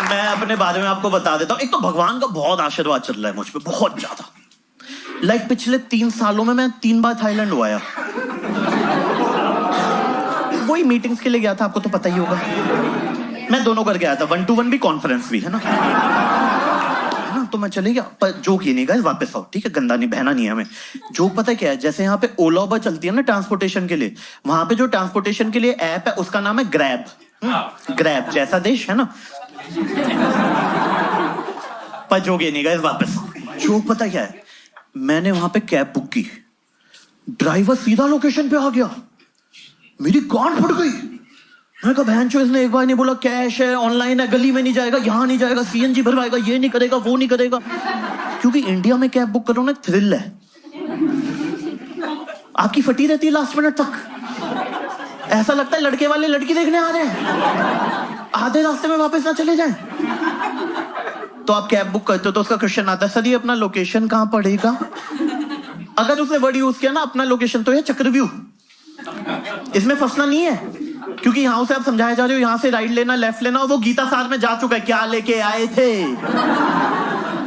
मैं अपने बारे में आपको बता देता हूँ। एक तो भगवान का बहुत आशीर्वाद चल रहा है मुझ पे, बहुत ज्यादा। लाइक पिछले 3 सालों में मैं 3 बार थाईलैंड हुआ आया। वही मीटिंग्स के लिए गया था, आपको तो पता ही होगा। मैं दोनों कर गया था, 1-to-1 भी, कॉन्फ्रेंस भी, है ना। तो मैं चले गया, पर जोक ये नहीं गाइस, वापस आओ, ठीक है। गंदा नहीं, बहना नहीं है हमें। जोक पता है क्या है, जैसे यहाँ पे ओला उबर चलती है ना ट्रांसपोर्टेशन के लिए, वहां पे जो ट्रांसपोर्टेशन के लिए ऐप है उसका नाम है ग्रैब। ग्रैब जैसा देश है ना। पर जोक ये नहीं गाइस, वापस। जोक पता क्या है, मैंने वहां पे कैब बुक की, ड्राइवर सीधा लोकेशन पे आ गया, मेरी गांड फट गई। मैं कहा बहनचोद, इसने एक बार नहीं बोला कैश है, ऑनलाइन है, गली में नहीं जाएगा, यहाँ नहीं जाएगा, सीएनजी भरवाएगा, ये नहीं करेगा, वो नहीं करेगा। क्योंकि इंडिया में कैब बुक करो ना, थ्रिल है, आपकी फटी रहती है लास्ट मिनट तक। ऐसा लगता है लड़के वाले लड़की देखने आ रहे हैं, आधे रास्ते में वापस ना चले जाएं। तो आप कैब बुक करते हो तो उसका क्वेश्चन आता है, सर ये अपना लोकेशन कहाँ पड़ेगा। अगर उसने वर्ड यूज किया ना अपना लोकेशन, तो ये चक्रव्यूह, इसमें फंसना नहीं है। क्योंकि यहां से आप समझाए जा रहे हो, यहां से राइट लेना, लेफ्ट लेना, और वो गीता सार में जा चुका है। क्या लेके आए थे,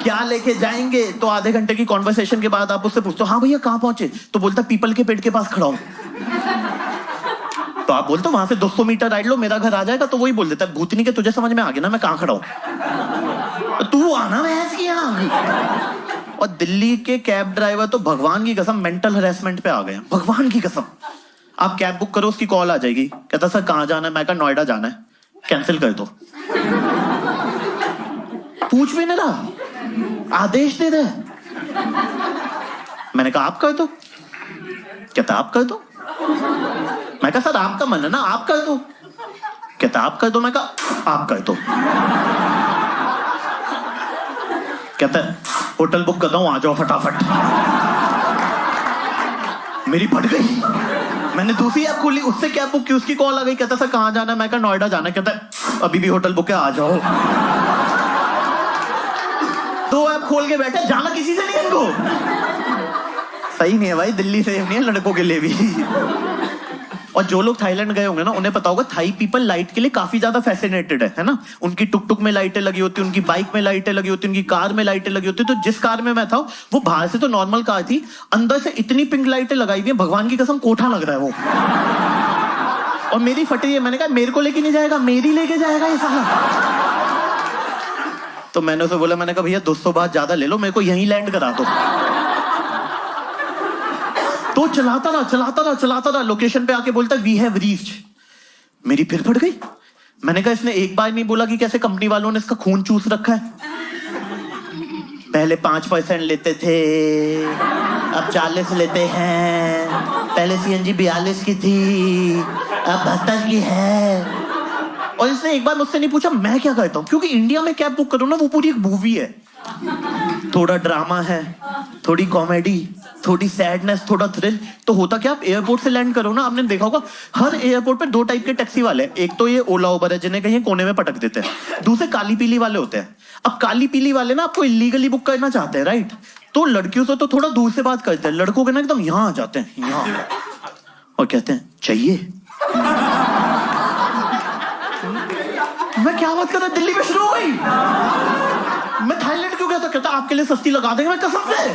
क्या लेके जाएंगे। तो आधे घंटे की कॉन्वर्सेशन के बाद आप उससे पूछते हो, हाँ भैया कहाँ पहुंचे, तो बोलता पीपल के पेड़ के पास खड़ा हूं। तो आप बोलते हो वहां से 200 मीटर राइट लो, मेरा घर आ जाएगा। तो वही बोल देता है, भूतनी के तुझे समझ में आ गया ना मैं कहाँ खड़ा हूं, तू आना बहस किया। और दिल्ली के कैब ड्राइवर तो भगवान की कसम मेंटल हरेसमेंट पे आ गए, भगवान की कसम। आप कैब बुक करो, उसकी कॉल आ जाएगी, कहता सर कहाँ जाना है, मैं कहा नोएडा जाना है, कैंसिल कर दो। पूछ भी नहीं रहा, आदेश दे दे। मैंने कहा आप कर दो, कहता आप कर दो। मैं कहा सर आपका मन है ना, आप कर दो, कहता आप कर दो। मैं कहा आप कर दो। कहता है होटल बुक कर रहा हूं, आ जाओ फटाफट। मेरी फट गई, मैंने दूसरी ऐप खोली, उससे कैब बुक की, उसकी कॉल आ गई, कहता सर कहाँ जाना है, मैं कहा नोएडा जाना है, कहता है अभी भी होटल बुक है, आ जाओ। 2 ऐप खोल के बैठे, जाना किसी से नहीं इनको। सही नहीं है भाई, दिल्ली सेफ नहीं है लड़कों के लिए भी। और जो लोग थाईलैंड गए होंगे ना, उन्हें पता होगा थाई पीपल लाइट के लिए काफी ज्यादा फैसिनेटेड है ना। उनकी टुक टुक में लाइटें लगी होती, उनकी बाइक में लाइटें लगी होती, उनकी कार में लाइटें लगी होती। तो जिस कार में मैं था, वो बाहर से तो नॉर्मल कार थी, अंदर से इतनी पिंक लाइटें लगाई हुई है, भगवान की कसम कोठा लग रहा है वो। और मेरी फटी है, मैंने कहा मेरे को लेके नहीं जाएगा, मेरी लेके जाएगा ये साला। तो मैंने उसे बोला, मैंने कहा भैया 200 बात ज्यादा ले लो, मेरे को यहीं लैंड करा दो। तो चलाता रहा, लोकेशन पे आके बोलता वी हैव रीच्ड। मेरी फिर फट गई। मैंने कहा इसने एक बार नहीं बोला कि कैसे कंपनी वालों ने इसका खून चूस रखा है। पहले 5% लेते थे, अब 40 लेते हैं। पहले सीएनजी 42 की थी, अब 72 की है। और इसने एक बार मुझसे नहीं पूछा मैं क्या करता हूँ। क्योंकि इंडिया में कैब बुक करो ना, वो पूरी एक मूवी है। थोड़ा ड्रामा है, थोड़ी कॉमेडी, थोड़ी सैडनेस, थोड़ा थ्रिल। तो होता क्या, आप एयरपोर्ट से लैंड करो ना, आपने देखा होगा हर एयरपोर्ट पे 2 टाइप के टैक्सी वाले हैं। एक तो ये ओला उबर है, जिन्हें कहीं कोने में पटक देते हैं। दूसरे काली पीली वाले होते हैं। अब काली पीली वाले ना आपको इलीगली बुक करना चाहते हैं, राइट। तो लड़कियों से तो थोड़ा दूर से बात करते हैं, लड़कों के ना एकदम यहाँ आ जाते हैं, यहाँ, और कहते हैं चाहिए। मैं क्या बात कर रहा, दिल्ली में शुरू हो गई। मैं थाईलैंड क्यों गया था, कहता आपके लिए सस्ती लगा देंगे। मैं कसम से,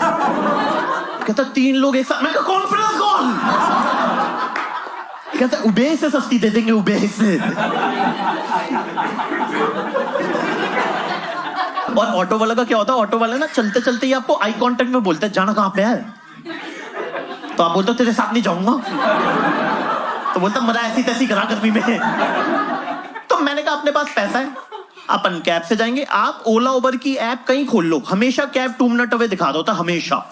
कहता 3 लोग एक साथ। मैं कहा कॉन्फ्रेंस कॉल, कहता उबेर से सस्ती दे देंगे, उबेर से। और ऑटो वाला का क्या होता है, ऑटो वाला ना चलते चलते ही आपको आई कांटेक्ट में बोलते हैं जाना कहाँ पे है। तो आप बोलते हो तेरे साथ नहीं जाऊंगा, तो बोलता मरा ऐसी तैसी करा गर्मी में। तो मैंने कहा अपने पास पैसा है, अपन कैब से जाएंगे। आप ओला उबर की ऐप कहीं खोल लो, हमेशा कैब 2 मिनट अवे दिखा दो था, हमेशा।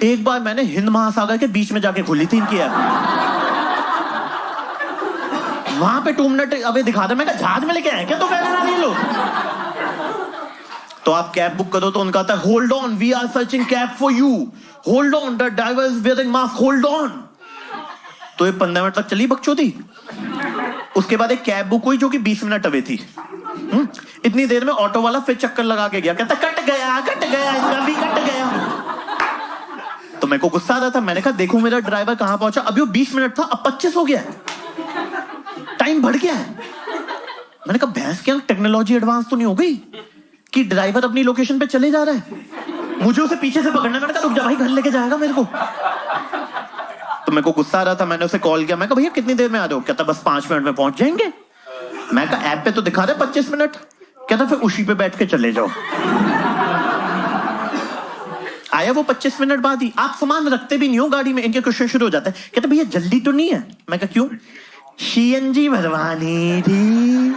एक बार मैंने हिंद महासागर के बीच में जाके खोली थी इनकी ऐप, वहां पे 2 मिनट अवे दिखा दे। मैं कहा जहाज में लेके आए क्या, तो कहना नहीं लो। तो आप कैब बुक करो तो उनका आता है hold on, we are searching cab for you, hold on, the driver is wearing mask, hold on. तो ये 15 मिनट तक चली बकचोदी। उसके बाद एक कैब बुक हुई जो कि 20 मिनट अवे थी। इतनी देर में ऑटो वाला फिर चक्कर लगा के गया, कहता कट गया, इसका भी कट गया। तो मेरे को गुस्सा आ रहा था, मैंने कहा देखो मेरा ड्राइवर कहां पहुंचा, अभी वो 20 मिनट था, अब 25 हो गया है, टाइम बढ़ गया है। मैंने कहा भैंस क्या टेक्नोलॉजी एडवांस तो नहीं हो गई कि ड्राइवर अपनी लोकेशन पे चले जा रहा है, मुझे उसे पीछे से पकड़ना। मैंने कहा रुक जा भाई, घर लेके जाएगा मेरे को। तो मेरे को गुस्सा आ रहा था, मैंने उसे कॉल किया। मैं कहा भैया कितनी देर में आ रहे हो? कहता बस 5 मिनट में पहुंच जाएंगे। मैं कहा ऐप पे तो दिखा रहे 25 मिनट। कहता फिर उसी पे बैठ के चले जाओ। आया वो 25 मिनट बाद ही। आप सामान रखते भी नहीं हो गाड़ी में, इनके क्वेश्चन शुरू हो जाते हैं। कहते भैया जल्दी तो नहीं है? मैं कहा क्यों? सीएनजी भरवानी थी।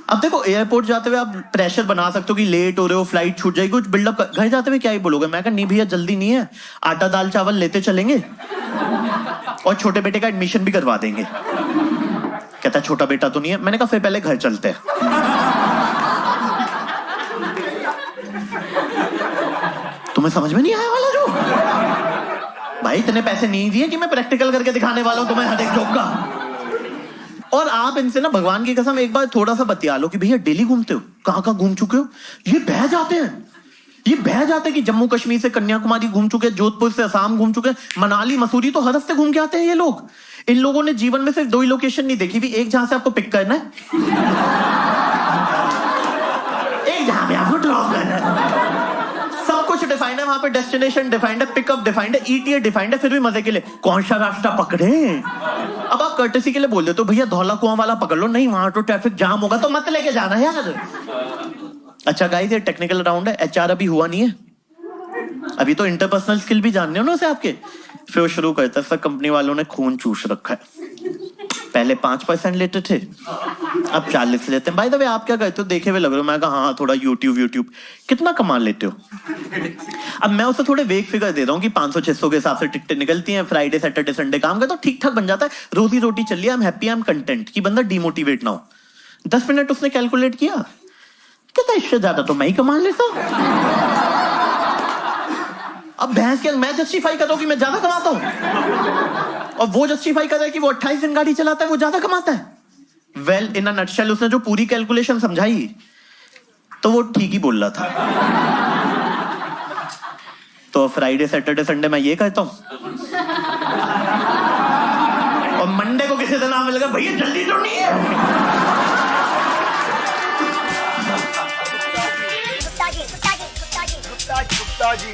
अब देखो एयरपोर्ट जाते हुए आप प्रेशर बना सकते हो कि लेट हो रहे हो, फ्लाइट छूट जाएगी, कुछ बिल्डअप कर। घर जाते हुए क्या ही बोलोगे? मैं कहा नहीं भैया जल्दी नहीं है, आटा दाल चावल लेते चलेंगे और छोटे बेटे का एडमिशन भी करवा देंगे। कहता छोटा बेटा तो नहीं है। मैंने कहा फिर पहले घर चलते हैं। तुम्हें समझ में नहीं आया वाला जो? भाई इतने पैसे नहीं दिए कि मैं प्रैक्टिकल करके दिखाने वाला हूं तुम्हें हर एक जोक का। और आप इनसे ना भगवान की कसम एक बार थोड़ा सा बतिया लो कि भैया डेली घूमते हो, कहां कहां घूम चुके हो? ये बह जाते हैं, ये बह जाते हैं कि जम्मू कश्मीर से कन्याकुमारी घूम चुके, जोधपुर से असम घूम चुके, मनाली मसूरी तो हर हफ्ते घूम के आते हैं ये लोग। इन लोगों ने जीवन में सिर्फ 2 ही लोकेशन नहीं देखी थी, एक जहां से आपको पिक करना है, एक जहां पे आपको ड्रॉप करना है। सब कुछ डिफाइंड है वहां पे, डेस्टिनेशन डिफाइंड है, पिकअप डिफाइंड है, ईटीए डिफाइंड है, फिर भी मजे के लिए कौन सा रास्ता पकड़े? अब आप कर्टेसी के लिए बोल देते हो भैया धौला कुआं वाला पकड़ लो, नहीं वहां तो ट्रैफिक जाम होगा, तो मत लेके जाना यार। अच्छा गाइस ये टेक्निकल राउंड है, एचआर अभी हुआ नहीं है, अभी तो इंटरपर्सनल स्किल भी जानने हो ना उसे आपके। फिर वो शुरू करता है सर कंपनी वालों ने खून चूस रखा है, पहले 5% लेते थे अब 40 लेते हैं। भाई द वे आप क्या करते हो? देखे हुए लग रहे हो। मैं कहा हाँ थोड़ा यूट्यूब कितना कमा लेते हो? अब मैं उसे थोड़े वेग फिगर दे रहा हूँ कि 500-600 के हिसाब से टिकटें निकलती हैं, फ्राइडे सैटरडे संडे काम करता हूँ, ठीक ठाक बन जाता है, रोजी रोटी चल रही है, I am happy, I am content, कि बंदा डिमोटिवेट ना हो। 10 मिनट उसने कैलकुलेट किया, कहता इससे ज्यादा तो मैं ही कमा लेता हूँ। अब भैंस के मैं जस्टिफाई कर रहा हूं कि मैं ज्यादा कमाता हूं और वो जस्टिफाई कर रहा है कि वो 28 दिन गाड़ी चलाता है, वो ज्यादा कमाता है। वेल इन अ नटशेल उसने जो पूरी कैलकुलेशन समझाई तो वो ठीक ही बोल रहा था। तो फ्राइडे सैटरडे संडे मैं ये कहता हूं और मंडे को किसी दिन आने लगा भैया जल्दी तो नहीं है। गुप्ता जी